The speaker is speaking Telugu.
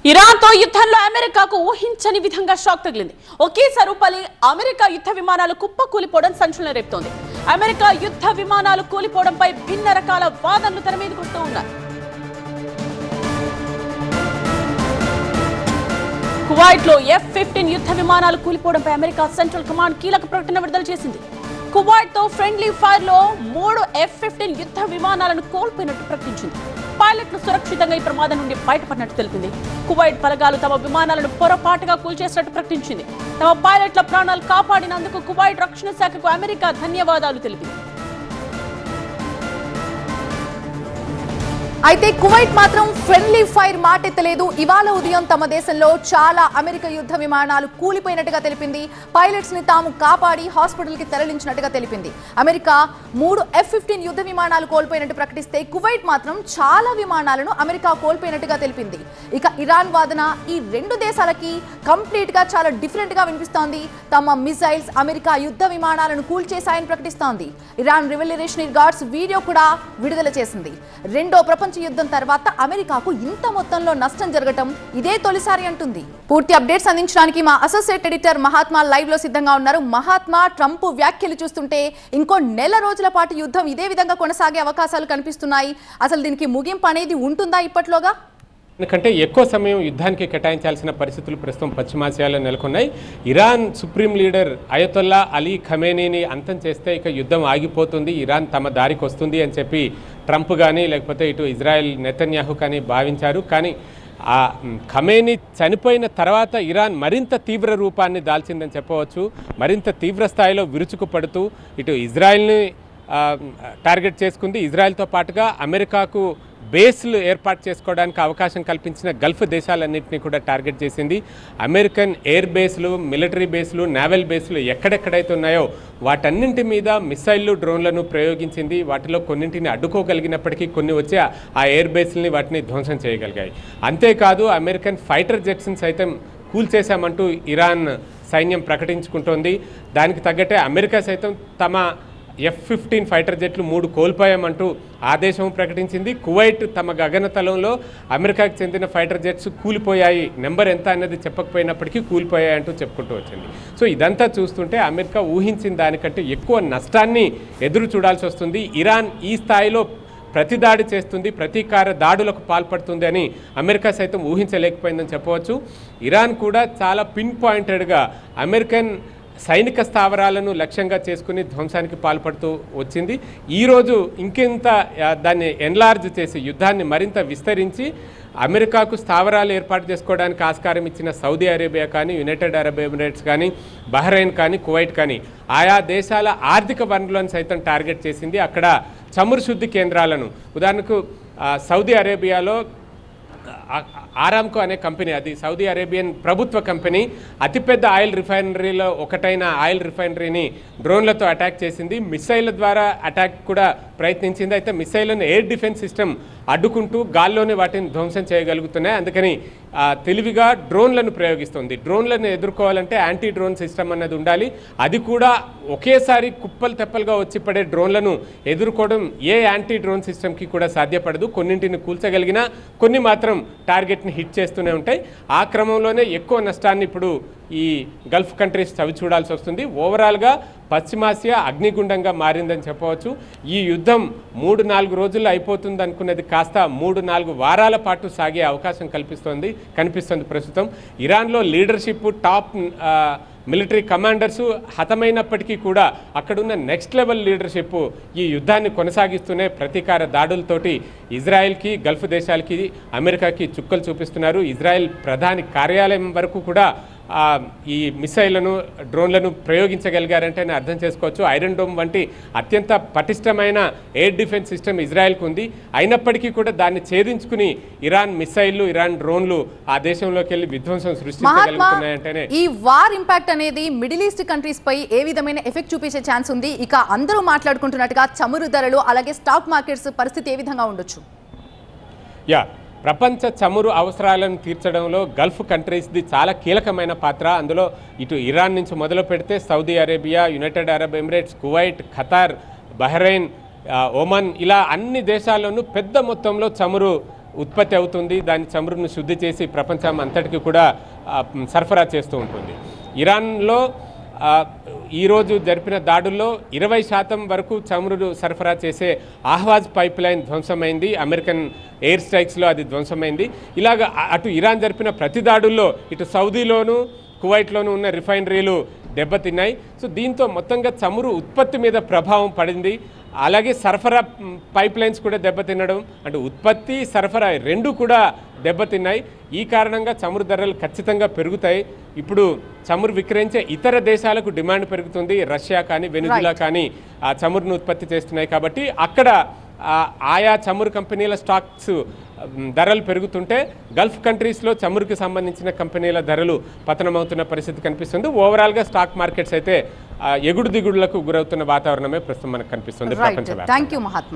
ఇరాన్తో యుద్ధంలో అమెరికాకు ఊహించని విధంగా షాక్ తగిలింది. ఒకేసారి పలు అమెరికా యుద్ధ విమానాలు కుప్పకూలిపోవడం సంచలనం రేపుతోంది. అమెరికా యుద్ధ విమానాలు కూలిపోవడంపై భిన్న రకాల వాదనలు తెర మీదకు వస్తూ ఉన్నాయి. కువైట్ లో F-15 యుద్ధ విమానాలు కూలిపోవడంపై అమెరికా సెంట్రల్ కమాండ్ కీలక ప్రకటన విడుదల చేసింది. కువైట్ తో ఫ్రెండ్లీ ఫైర్ లో 3 F-15 యుద్ధ విమానాలను కోల్పోయినట్టు ప్రకటించింది. పైలట్లు సురక్షితంగా ఈ ప్రమాదం నుండి బయటపడినట్టు తెలిపింది. కువైట్ బలగాలు తమ విమానాలను పొరపాటుగా కూల్చేసినట్టు ప్రకటించింది. తమ పైలట్ల ప్రాణాలు కాపాడినందుకు కువైట్ రక్షణ శాఖకు అమెరికా ధన్యవాదాలు తెలిపింది. అయితే కువైట్ మాత్రం ఫ్రెండ్లీ ఫైర్ మాటెత్తలేదు. ఇవాళ ఉదయం తమ దేశంలో చాలా అమెరికా యుద్ధ విమానాలు కూలిపోయినట్టుగా తెలిపింది. పైలట్స్ ని తాము కాపాడి హాస్పిటల్ కి తరలించినట్టుగా తెలిపింది. అమెరికా 3 F-15 యుద్ధ విమానాలు కోల్పోయినట్టు ప్రకటిస్తే కువైట్ మాత్రం చాలా విమానాలను అమెరికా కోల్పోయినట్టుగా తెలిపింది. ఇక ఇరాన్ వాదన ఈ రెండు దేశాలకి కంప్లీట్ గా చాలా డిఫరెంట్ గా వినిపిస్తోంది. తమ మిసైల్స్ అమెరికా యుద్ధ విమానాలను కూల్చేశాయని ప్రకటిస్తోంది. ఇరాన్ రెవల్యూషనరీ గార్డ్స్ వీడియో కూడా విడుదల చేసింది. రెండో ప్రపంచ యుద్ధం తర్వాత అమెరికాకు ఇంత మొత్తంలో నష్టం జరగటం ఇదే తొలిసారి అంటుంది. పూర్తి అప్డేట్స్ అందించడానికి మా అసోసియేట్ ఎడిటర్ మహాత్మా లైవ్ లో సిద్ధంగా ఉన్నారు. మహాత్మా, ట్రంప్ వ్యాఖ్యలు చూస్తుంటే ఇంకో నెల రోజుల పాటు యుద్ధం ఇదే విధంగా కొనసాగే అవకాశాలు కనిపిస్తున్నాయి. అసలు దీనికి ముగింపు అనేది ఉంటుందా ఇప్పట్లోగా? ఎందుకంటే ఎక్కువ సమయం యుద్ధానికి కేటాయించాల్సిన పరిస్థితులు ప్రస్తుతం పశ్చిమాసియాలో నెలకొన్నాయి. Iran supreme leader Ayatollah Ali ఖమేనీని అంతం చేస్తే ఇక యుద్ధం ఆగిపోతుంది, ఇరాన్ తమ దారికి వస్తుంది అని చెప్పి ట్రంప్ కానీ లేకపోతే ఇటు ఇజ్రాయెల్ నెతన్యాహు కానీ భావించారు. కానీ ఆ ఖమేనీ చనిపోయిన తర్వాత ఇరాన్ మరింత తీవ్ర రూపాన్ని దాల్చిందని చెప్పవచ్చు. మరింత తీవ్ర స్థాయిలో విరుచుకుపడుతూ ఇటు ఇజ్రాయెల్ని టార్గెట్ చేసుకుంది. ఇజ్రాయెల్తో పాటుగా అమెరికాకు బేస్లు ఏర్పాటు చేసుకోవడానికి అవకాశం కల్పించిన గల్ఫ్ దేశాలన్నింటినీ కూడా టార్గెట్ చేసింది. అమెరికన్ ఎయిర్ బేస్లు, మిలిటరీ బేస్లు, నేవల్ బేస్లు ఎక్కడెక్కడైతే ఉన్నాయో వాటన్నింటి మీద మిసైళ్ళు, డ్రోన్లను ప్రయోగించింది. వాటిలో కొన్నింటిని అడ్డుకోగలిగినప్పటికీ కొన్ని వచ్చి ఆ ఎయిర్ బేస్లని వాటిని ధ్వంసం చేయగలిగాయి. అంతేకాదు అమెరికన్ ఫైటర్ జెట్స్ని సైతం కూల్చేశామంటూ ఇరాన్ సైన్యం ప్రకటించుకుంటోంది. దానికి తగ్గట్టే అమెరికా సైతం తమ F-15 ఫైటర్ జెట్లు 3 కోల్పోయామంటూ ఆదేశం ప్రకటించింది. కువైట్ తమ గగనతలంలో అమెరికాకు చెందిన ఫైటర్ జెట్స్ కూలిపోయాయి, నెంబర్ ఎంత అన్నది చెప్పకపోయినప్పటికీ కూలిపోయాయి అంటూ చెప్పుకుంటూ వచ్చింది. సో ఇదంతా చూస్తుంటే అమెరికా ఊహించిన దానికంటే ఎక్కువ నష్టాన్ని ఎదురు చూడాల్సి వస్తుంది. ఇరాన్ ఈ స్థాయిలో ప్రతిదాడి చేస్తుంది, ప్రతీకార దాడులకు పాల్పడుతుంది అని అమెరికా సైతం ఊహించలేకపోయిందని చెప్పవచ్చు. ఇరాన్ కూడా చాలా పిన్ పాయింటెడ్గా అమెరికన్ సైనిక స్థావరాలను లక్ష్యంగా చేసుకుని ధ్వంసానికి పాల్పడుతూ వచ్చింది. ఈరోజు ఇంకెంత దాన్ని ఎన్లార్జ్ చేసి యుద్ధాన్ని మరింత విస్తరించి అమెరికాకు స్థావరాలు ఏర్పాటు చేసుకోవడానికి ఆస్కారం ఇచ్చిన సౌదీ అరేబియా కానీ, యునైటెడ్ అరబ్ ఎమిరేట్స్ కానీ, బహ్రెయిన్ కానీ, కువైట్ కానీ ఆయా దేశాల ఆర్థిక వనరులను సైతం టార్గెట్ చేసింది. అక్కడ చమురు శుద్ధి కేంద్రాలను, ఉదాహరణకు సౌదీ అరేబియాలో ఆరామ్కో అనే కంపెనీ, అది సౌదీ అరేబియన్ ప్రభుత్వ కంపెనీ, అతిపెద్ద ఆయిల్ రిఫైనరీలో ఒకటైన ఆయిల్ రిఫైనరీని డ్రోన్లతో అటాక్ చేసింది. మిసైళ్ళ ద్వారా అటాక్ కూడా ప్రయత్నించింది. అయితే మిసైళ్ళను ఎయిర్ డిఫెన్స్ సిస్టమ్ అడ్డుకుంటూ గాల్లోనే వాటిని ధ్వంసం చేయగలుగుతున్నాయి. అందుకని తెలివిగా డ్రోన్లను ప్రయోగిస్తుంది. డ్రోన్లను ఎదుర్కోవాలంటే యాంటీ డ్రోన్ సిస్టమ్ అన్నది ఉండాలి. అది కూడా ఒకేసారి కుప్పలు తెప్పలుగా వచ్చి పడే డ్రోన్లను ఎదుర్కోవడం ఏ యాంటీ డ్రోన్ సిస్టమ్కి కూడా సాధ్యపడదు. కొన్నింటిని కూల్చగలిగినా కొన్ని మాత్రం టార్గెట్ని హిట్ చేస్తూనే ఉంటాయి. ఆ క్రమంలోనే ఎక్కువ నష్టాన్ని ఇప్పుడు ఈ గల్ఫ్ కంట్రీస్ చవి చూడాల్సి వస్తుంది. ఓవరాల్గా పశ్చిమాసియా అగ్నిగుండంగా మారిందని చెప్పవచ్చు. ఈ యుద్ధం 3-4 రోజుల్లో అయిపోతుంది అనుకున్నది కాస్త 3-4 వారాల పాటు సాగే అవకాశం కనిపిస్తుంది ప్రస్తుతం. ఇరాన్లో లీడర్షిప్, టాప్ మిలిటరీ కమాండర్సు హతమైనప్పటికీ కూడా అక్కడున్న నెక్స్ట్ లెవెల్ లీడర్షిప్ ఈ యుద్ధాన్ని కొనసాగిస్తూనే ప్రతీకార దాడులతోటి ఇజ్రాయెల్కి, గల్ఫ్ దేశాలకి, అమెరికాకి చుక్కలు చూపిస్తున్నారు. ఇజ్రాయెల్ ప్రధాని కార్యాలయం వరకు కూడా ఈ మిసైళ్లను, డ్రోన్లను ప్రయోగించగలిగారంటే అర్థం చేసుకోవచ్చు. ఐరన్ డోమ్ వంటి అత్యంత పటిష్టమైన ఎయిర్ డిఫెన్స్ సిస్టమ్ ఇజ్రాయెల్కు ఉంది. అయినప్పటికీ కూడా దాన్ని ఛేదించుకుని ఇరాన్ మిసైళ్లు, ఇరాన్ డ్రోన్లు ఆ దేశంలోకి వెళ్ళి విధ్వంసం సృష్టించగలుగుతున్నాయంటేనే ఈ వార్ ఇంపాక్ట్ అనేది మిడిల్ ఈస్ట్ కంట్రీస్ పై ఏ విధమైన ఎఫెక్ట్ చూపించే ఛాన్స్ ఉంది? ఇక అందరూ మాట్లాడుకుంటున్నట్టుగా చమురు ధరలు, అలాగే స్టాక్ మార్కెట్స్ పరిస్థితి ఏ విధంగా ఉండొచ్చు? ప్రపంచ చమురు అవసరాలను తీర్చడంలో గల్ఫ్ కంట్రీస్ది చాలా కీలకమైన పాత్ర. అందులో ఇటు ఇరాన్ నుంచి మొదలు పెడితే Saudi Arabia, United Arab Emirates, Kuwait, Qatar, Bahrain, Oman ఇలా అన్ని దేశాల్లోనూ పెద్ద మొత్తంలో చమురు ఉత్పత్తి అవుతుంది. దాని చమురును శుద్ధి చేసి ప్రపంచం అంతటికి కూడా సరఫరా చేస్తూ ఉంటుంది. ఇరాన్లో ఈరోజు జరిపిన దాడుల్లో 20% వరకు చమురు సరఫరా చేసే ఆహ్వాజ్ పైప్ లైన్ ధ్వంసమైంది. అమెరికన్ ఎయిర్ స్ట్రైక్స్లో అది ధ్వంసమైంది. ఇలాగ అటు ఇరాన్ జరిపిన ప్రతి దాడుల్లో ఇటు సౌదీలోను కువైట్లోనూ ఉన్న రిఫైనరీలు దెబ్బతిన్నాయి. సో దీంతో మొత్తంగా చమురు ఉత్పత్తి మీద ప్రభావం పడింది. అలాగే సరఫరా పైప్ లైన్స్ కూడా దెబ్బతినడం, అంటే ఉత్పత్తి సరఫరా రెండు కూడా దెబ్బతిన్నాయి. ఈ కారణంగా చమురు ధరలు ఖచ్చితంగా పెరుగుతాయి. ఇప్పుడు చమురు విక్రయించే ఇతర దేశాలకు డిమాండ్ పెరుగుతుంది. రష్యా కానీ వెనిజులా కానీ ఆ చమురును ఉత్పత్తి చేస్తున్నాయి కాబట్టి అక్కడ ఆయా చమురు కంపెనీల స్టాక్స్ ధరలు పెరుగుతుంటే గల్ఫ్ కంట్రీస్లో చమురుకి సంబంధించిన కంపెనీల ధరలు పతనమవుతున్న పరిస్థితి కనిపిస్తుంది. ఓవరాల్గా స్టాక్ మార్కెట్స్ అయితే ఎగుడు దిగుడులకు గురవుతున్న వాతావరణమే ప్రస్తుతం మనకు కనిపిస్తుంది. Thank you Mahatma.